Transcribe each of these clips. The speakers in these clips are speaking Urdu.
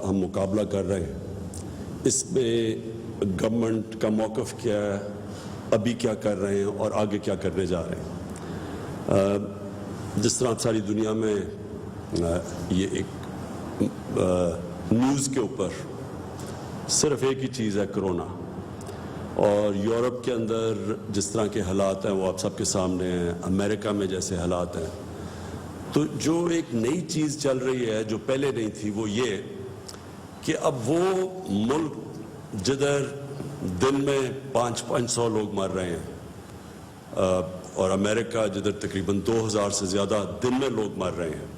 ہم مقابلہ کر رہے ہیں، اس میں گورنمنٹ کا موقف کیا ہے، ابھی کیا کر رہے ہیں اور آگے کیا کرنے جا رہے ہیں۔ جس طرح ساری دنیا میں یہ ایک نیوز کے اوپر صرف ایک ہی چیز ہے، کرونا، اور یورپ کے اندر جس طرح کے حالات ہیں وہ آپ سب کے سامنے ہیں، امریکہ میں جیسے حالات ہیں، تو جو ایک نئی چیز چل رہی ہے جو پہلے نہیں تھی وہ یہ کہ اب وہ ملک جدھر دن میں 500 لوگ مر رہے ہیں اور امریکہ جدھر تقریباً 2000 سے زیادہ دن میں لوگ مر رہے ہیں،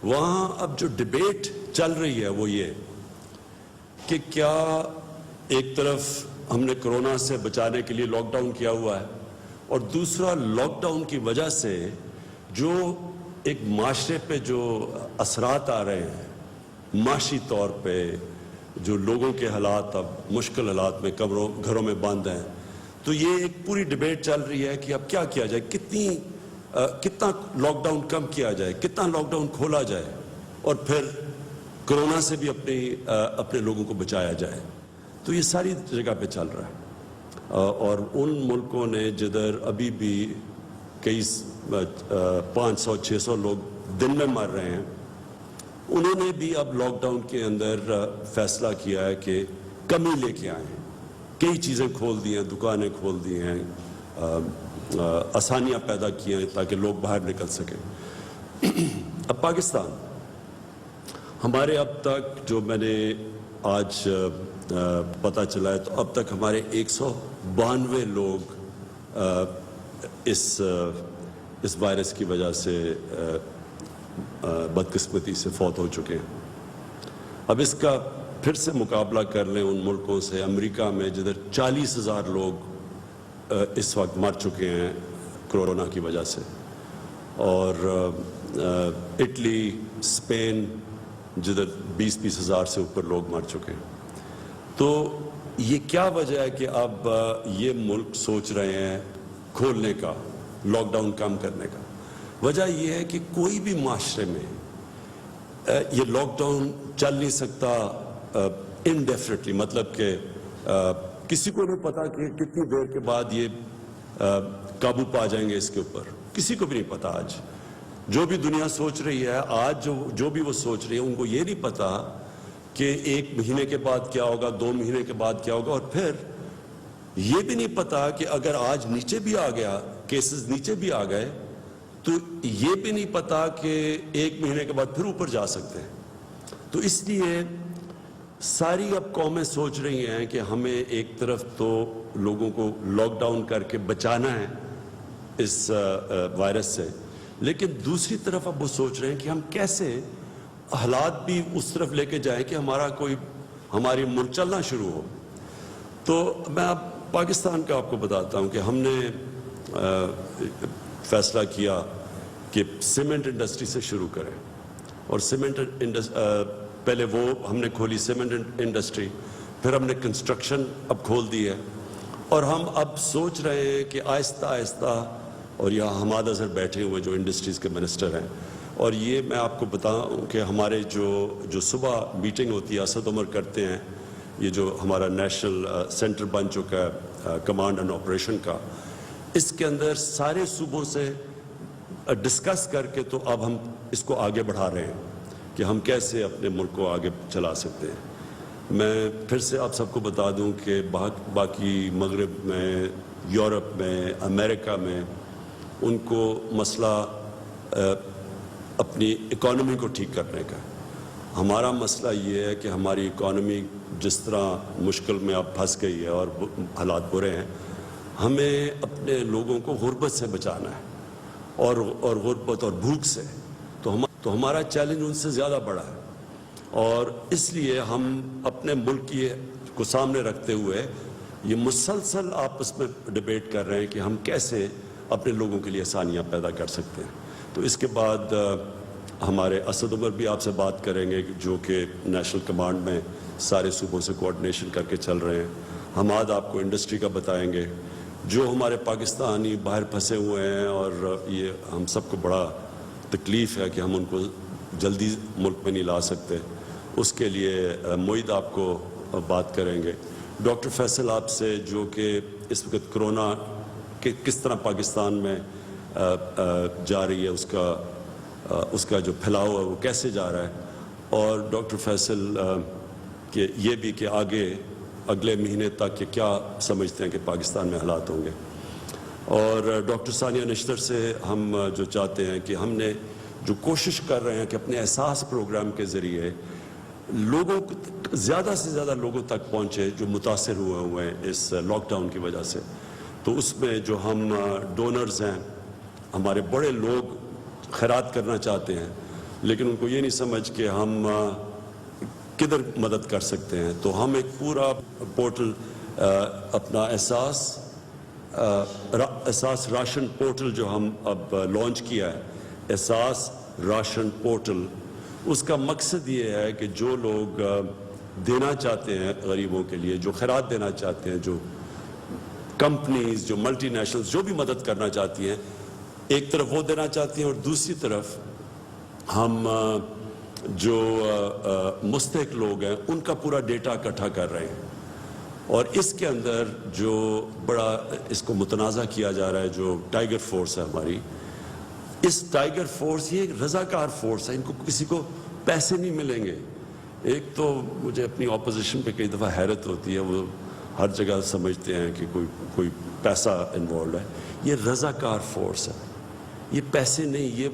وہاں اب جو ڈیبیٹ چل رہی ہے وہ یہ کہ کیا ایک طرف ہم نے کرونا سے بچانے کے لیے لاک ڈاؤن کیا ہوا ہے اور دوسرا لاک ڈاؤن کی وجہ سے جو ایک معاشرے پہ جو اثرات آ رہے ہیں، معاشی طور پہ جو لوگوں کے حالات اب مشکل حالات میں گھروں میں بند ہیں، تو یہ ایک پوری ڈیبیٹ چل رہی ہے کہ اب کیا کیا جائے، کتنا لاک ڈاؤن کم کیا جائے، کتنا لاک ڈاؤن کھولا جائے اور پھر کرونا سے بھی اپنے لوگوں کو بچایا جائے۔ تو یہ ساری جگہ پہ چل رہا ہے، اور ان ملکوں نے جدھر ابھی بھی کئی 500-600 لوگ دن میں مر رہے ہیں، انہوں نے بھی اب لاک ڈاؤن کے اندر فیصلہ کیا ہے کہ کمی لے کے آئیں، کئی چیزیں کھول دی ہیں، دکانیں کھول دی ہیں، آسانیاں پیدا کی ہیں تاکہ لوگ باہر نکل سکیں۔ اب پاکستان، ہمارے اب تک جو میں نے آج پتہ چلا ہے تو اب تک ہمارے 192 لوگ اس وائرس کی وجہ سے بدقسمتی سے فوت ہو چکے ہیں۔ اب اس کا پھر سے مقابلہ کر لیں ان ملکوں سے، امریکہ میں جدھر 40,000 لوگ اس وقت مر چکے ہیں کرونا کی وجہ سے، اور اٹلی، اسپین جدھر 20 ہزار سے اوپر لوگ مر چکے ہیں۔ تو یہ کیا وجہ ہے کہ اب یہ ملک سوچ رہے ہیں کھولنے کا، لاک ڈاؤن کم کرنے کا؟ وجہ یہ ہے کہ کوئی بھی معاشرے میں یہ لاک ڈاؤن چل نہیں سکتا انڈیفینیٹلی، مطلب کہ کسی کو نہیں پتا کہ کتنی دیر کے بعد یہ قابو پا جائیں گے اس کے اوپر، کسی کو بھی نہیں پتا۔ آج جو بھی دنیا سوچ رہی ہے، آج جو بھی وہ سوچ رہی ہے، ان کو یہ نہیں پتا کہ 1 مہینے کے بعد کیا ہوگا، 2 مہینے کے بعد کیا ہوگا، اور پھر یہ بھی نہیں پتا کہ اگر آج نیچے بھی آ گیا، کیسز نیچے بھی آ گئے، تو یہ بھی نہیں پتا کہ 1 مہینے کے بعد پھر اوپر جا سکتے ہیں۔ تو اس لیے ساری اب قومیں سوچ رہی ہیں کہ ہمیں ایک طرف تو لوگوں کو لاک ڈاؤن کر کے بچانا ہے اس وائرس سے، لیکن دوسری طرف اب وہ سوچ رہے ہیں کہ ہم کیسے حالات بھی اس طرف لے کے جائیں کہ ہماری ملک چلنا شروع ہو۔ تو میں اب پاکستان کا آپ کو بتاتا ہوں کہ ہم نے فیصلہ کیا کہ سیمنٹ انڈسٹری سے شروع کریں، اور پہلے وہ ہم نے کھولی سیمنٹ انڈسٹری، پھر ہم نے کنسٹرکشن اب کھول دی ہے، اور ہم اب سوچ رہے ہیں کہ آہستہ آہستہ، اور یہاں حماد اظہر بیٹھے ہوئے جو انڈسٹریز کے منسٹر ہیں، اور یہ میں آپ کو بتاؤں کہ ہمارے جو صبح میٹنگ ہوتی ہے اسد عمر کرتے ہیں، یہ جو ہمارا نیشنل سینٹر بن چکا ہے کمانڈ اینڈ آپریشن کا، اس کے اندر سارے صوبوں سے ڈسکس کر کے تو اب ہم اس کو آگے بڑھا رہے ہیں کہ ہم کیسے اپنے ملک کو آگے چلا سکتے ہیں۔ میں پھر سے آپ سب کو بتا دوں کہ باقی مغرب میں، یورپ میں، امریکہ میں ان کو مسئلہ اپنی اکانومی کو ٹھیک کرنے کا، ہمارا مسئلہ یہ ہے کہ ہماری اکانومی جس طرح مشکل میں اب پھنس گئی ہے اور حالات برے ہیں، ہمیں اپنے لوگوں کو غربت سے بچانا ہے، اور غربت اور بھوک سے، تو ہمارا چیلنج ان سے زیادہ بڑا ہے، اور اس لیے ہم اپنے ملک کو سامنے رکھتے ہوئے یہ مسلسل آپس میں ڈیبیٹ کر رہے ہیں کہ ہم کیسے اپنے لوگوں کے لیے آسانیاں پیدا کر سکتے ہیں۔ تو اس کے بعد ہمارے اسد عمر بھی آپ سے بات کریں گے جو کہ نیشنل کمانڈ میں سارے صوبوں سے کوآرڈینیشن کر کے چل رہے ہیں۔ حماد آپ کو انڈسٹری کا بتائیں گے، جو ہمارے پاکستانی باہر پھنسے ہوئے ہیں، اور یہ ہم سب کو بڑا تکلیف ہے کہ ہم ان کو جلدی ملک میں نہیں لا سکتے، اس کے لیے معید آپ کو بات کریں گے. ڈاکٹر فیصل آپ سے جو کہ اس وقت کرونا کہ کس طرح پاکستان میں جا رہی ہے, اس کا جو پھیلاؤ ہے وہ کیسے جا رہا ہے, اور ڈاکٹر فیصل کہ یہ بھی کہ آگے اگلے مہینے تک کہ کیا سمجھتے ہیں کہ پاکستان میں حالات ہوں گے. اور ڈاکٹر ثانیہ نشتر سے ہم جو چاہتے ہیں کہ ہم نے جو کوشش کر رہے ہیں کہ اپنے احساس پروگرام کے ذریعے لوگوں کو زیادہ سے زیادہ لوگوں تک پہنچے جو متاثر ہوئے ہیں اس لاک ڈاؤن کی وجہ سے. تو اس میں جو ہم ڈونرز ہیں, ہمارے بڑے لوگ خیرات کرنا چاہتے ہیں لیکن ان کو یہ نہیں سمجھ کہ ہم کدھر مدد کر سکتے ہیں. تو ہم ایک پورا پورٹل اپنا احساس راشن پورٹل جو ہم اب لانچ کیا ہے, احساس راشن پورٹل, اس کا مقصد یہ ہے کہ جو لوگ دینا چاہتے ہیں غریبوں کے لیے, جو خیرات دینا چاہتے ہیں, جو کمپنیز, جو ملٹی نیشنلز جو بھی مدد کرنا چاہتی ہیں, ایک طرف وہ دینا چاہتی ہیں اور دوسری طرف ہم جو مستحق لوگ ہیں ان کا پورا ڈیٹا اکٹھا کر رہے ہیں. اور اس کے اندر جو بڑا اس کو متنازع کیا جا رہا ہے جو ٹائیگر فورس ہے ہماری, اس ٹائیگر فورس یہ ایک رضاکار فورس ہے, ان کو کسی کو پیسے نہیں ملیں گے. ایک تو مجھے اپنی اپوزیشن پہ کئی دفعہ حیرت ہوتی ہے, وہ ہر جگہ سمجھتے ہیں کہ کوئی پیسہ انوالوڈ ہے. یہ رضاکار فورس ہے, یہ پیسے نہیں,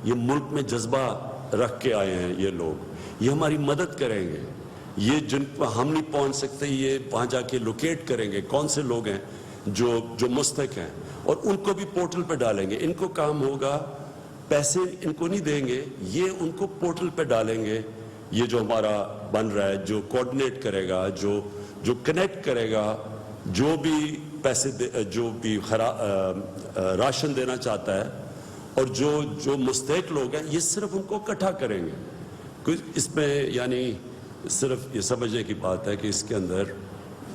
یہ ملک میں جذبہ رکھ کے آئے ہیں یہ لوگ, یہ ہماری مدد کریں گے. یہ جن پر ہم نہیں پہنچ سکتے یہ وہاں جا کے لوکیٹ کریں گے کون سے لوگ ہیں جو مستحق ہیں, اور ان کو بھی پورٹل پہ ڈالیں گے. ان کو کام ہوگا, پیسے ان کو نہیں دیں گے, یہ ان کو پورٹل پہ ڈالیں گے. یہ جو ہمارا بن رہا ہے, جو کوآرڈینیٹ کرے گا, جو کنیکٹ کرے گا, جو بھی پیسے جو بھی راشن دینا چاہتا ہے, اور جو مستحق لوگ ہیں یہ صرف ان کو اکٹھا کریں گے. اس میں یعنی صرف یہ سمجھنے کی بات ہے کہ اس کے اندر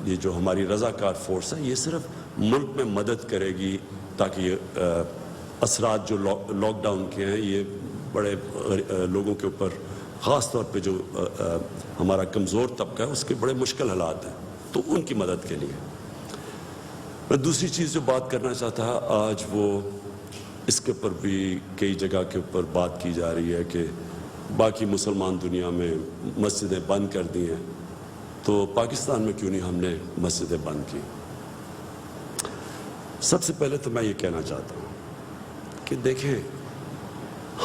یہ جو ہماری رضاکار فورس ہے یہ صرف ملک میں مدد کرے گی تاکہ یہ اثرات جو لاک ڈاؤن کے ہیں یہ بڑے لوگوں کے اوپر, خاص طور پہ جو ہمارا کمزور طبقہ ہے اس کے بڑے مشکل حالات ہیں, تو ان کی مدد کے لیے. میں دوسری چیز جو بات کرنا چاہتا ہے آج, وہ اس کے اوپر بھی کئی جگہ کے اوپر بات کی جا رہی ہے کہ باقی مسلمان دنیا میں مسجدیں بند کر دی ہیں, تو پاکستان میں کیوں نہیں ہم نے مسجدیں بند کی. سب سے پہلے تو میں یہ کہنا چاہتا ہوں کہ دیکھیں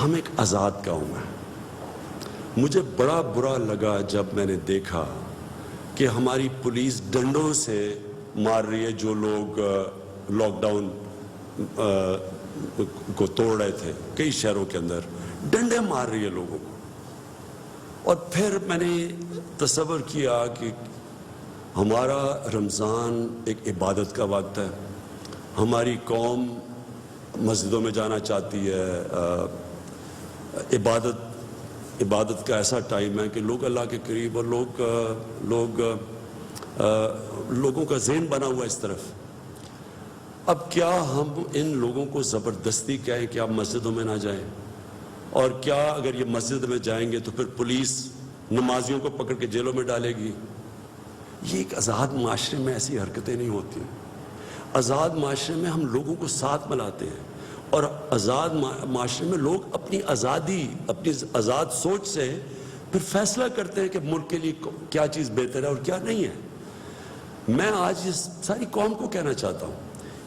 ہم ایک آزاد قوم ہیں. مجھے بڑا برا لگا جب میں نے دیکھا کہ ہماری پولیس ڈنڈوں سے مار رہی ہے جو لوگ لاک ڈاؤن کو توڑ رہے تھے. کئی شہروں کے اندر ڈنڈے مار رہی ہے لوگوں کو. اور پھر میں نے تصور کیا کہ ہمارا رمضان ایک عبادت کا وقت ہے, ہماری قوم مسجدوں میں جانا چاہتی ہے, عبادت کا ایسا ٹائم ہے کہ لوگ اللہ کے قریب, اور لوگوں کا ذہن بنا ہوا اس طرف. اب کیا ہم ان لوگوں کو زبردستی کہیں کہ آپ مسجدوں میں نہ جائیں, اور کیا اگر یہ مسجد میں جائیں گے تو پھر پولیس نمازیوں کو پکڑ کے جیلوں میں ڈالے گی؟ یہ ایک آزاد معاشرے میں ایسی حرکتیں نہیں ہوتی. آزاد معاشرے میں ہم لوگوں کو ساتھ ملاتے ہیں, اور آزاد معاشرے میں لوگ اپنی آزادی, اپنی آزاد سوچ سے پھر فیصلہ کرتے ہیں کہ ملک کے لیے کیا چیز بہتر ہے اور کیا نہیں ہے. میں آج اس ساری قوم کو کہنا چاہتا ہوں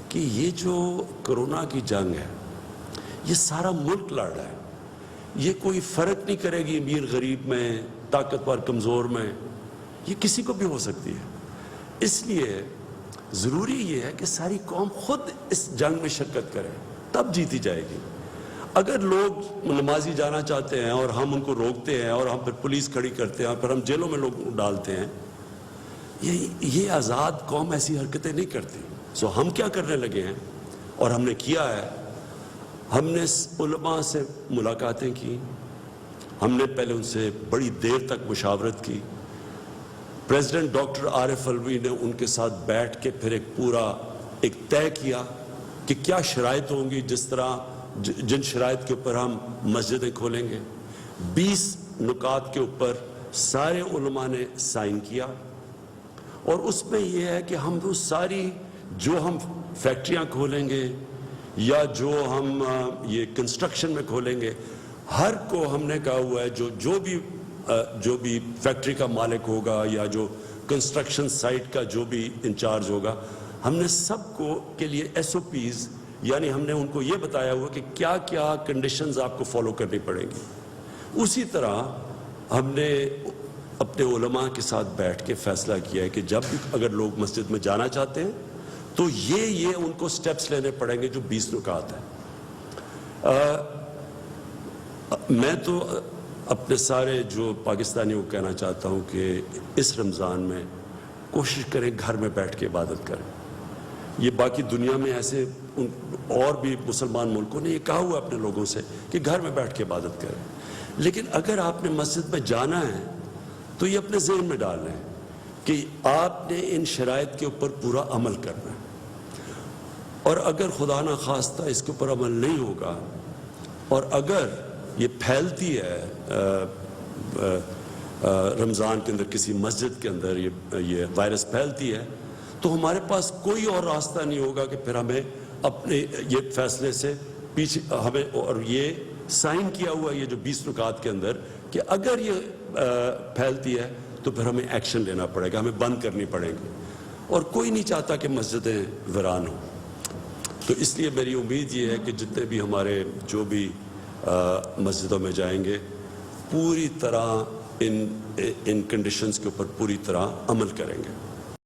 کہ یہ جو کرونا کی جنگ ہے یہ سارا ملک لڑ رہا ہے. یہ کوئی فرق نہیں کرے گی امیر غریب میں, طاقتور کمزور میں, یہ کسی کو بھی ہو سکتی ہے. اس لیے ضروری یہ ہے کہ ساری قوم خود اس جنگ میں شرکت کرے, تب جیتی جائے گی. اگر لوگ نمازی جانا چاہتے ہیں اور ہم ان کو روکتے ہیں اور ہم پھر پولیس کھڑی کرتے ہیں اور پھر ہم جیلوں میں لوگ ڈالتے ہیں, یہ آزاد قوم ایسی حرکتیں نہیں کرتی. سو ہم کیا کرنے لگے ہیں, اور ہم نے کیا ہے, ہم نے علماء سے ملاقاتیں کی, ہم نے پہلے ان سے بڑی دیر تک مشاورت کی. پریزیڈنٹ ڈاکٹر عارف الوی نے ان کے ساتھ بیٹھ کے پھر ایک طے کیا کہ کیا شرائط ہوں گی, جن شرائط کے اوپر ہم مسجدیں کھولیں گے. 20 نکات کے اوپر سارے علماء نے سائن کیا، اور اس میں یہ ہے کہ ہم وہ ساری جو ہم فیکٹریاں کھولیں گے یا جو ہم یہ کنسٹرکشن میں کھولیں گے، ہر کو ہم نے کہا ہوا ہے جو بھی فیکٹری کا مالک ہوگا یا جو کنسٹرکشن سائٹ کا جو بھی انچارج ہوگا، ہم نے سب کو کے لیے ایس او پیز، یعنی ہم نے ان کو یہ بتایا ہوا کہ کیا کیا کنڈیشنز آپ کو فالو کرنی پڑیں گی۔ اسی طرح ہم نے اپنے علماء کے ساتھ بیٹھ کے فیصلہ کیا ہے کہ جب بھی اگر لوگ مسجد میں جانا چاہتے ہیں تو یہ ان کو سٹیپس لینے پڑیں گے جو 20 نکات ہیں۔ میں تو اپنے سارے جو پاکستانیوں کو کہنا چاہتا ہوں کہ اس رمضان میں کوشش کریں گھر میں بیٹھ کے عبادت کریں۔ یہ باقی دنیا میں ایسے اور بھی مسلمان ملکوں نے یہ کہا ہوا اپنے لوگوں سے کہ گھر میں بیٹھ کے عبادت کریں، لیکن اگر آپ نے مسجد میں جانا ہے تو یہ اپنے ذہن میں ڈال لیں کہ آپ نے ان شرائط کے اوپر پورا عمل کرنا ہے، اور اگر خدا نہ خواستہ اس کے اوپر عمل نہیں ہوگا اور اگر یہ پھیلتی ہے رمضان کے اندر کسی مسجد کے اندر یہ وائرس پھیلتی ہے، تو ہمارے پاس کوئی اور راستہ نہیں ہوگا کہ پھر ہمیں اپنے یہ فیصلے سے پیچھے ہمیں، اور یہ سائن کیا ہوا یہ جو 20 نکات کے اندر کہ اگر یہ پھیلتی ہے تو پھر ہمیں ایکشن لینا پڑے گا، ہمیں بند کرنی پڑیں گی، اور کوئی نہیں چاہتا کہ مسجدیں ویران ہوں۔ تو اس لیے میری امید یہ ہے کہ جتنے بھی ہمارے جو بھی مسجدوں میں جائیں گے پوری طرح ان کنڈیشنز کے اوپر پوری طرح عمل کریں گے۔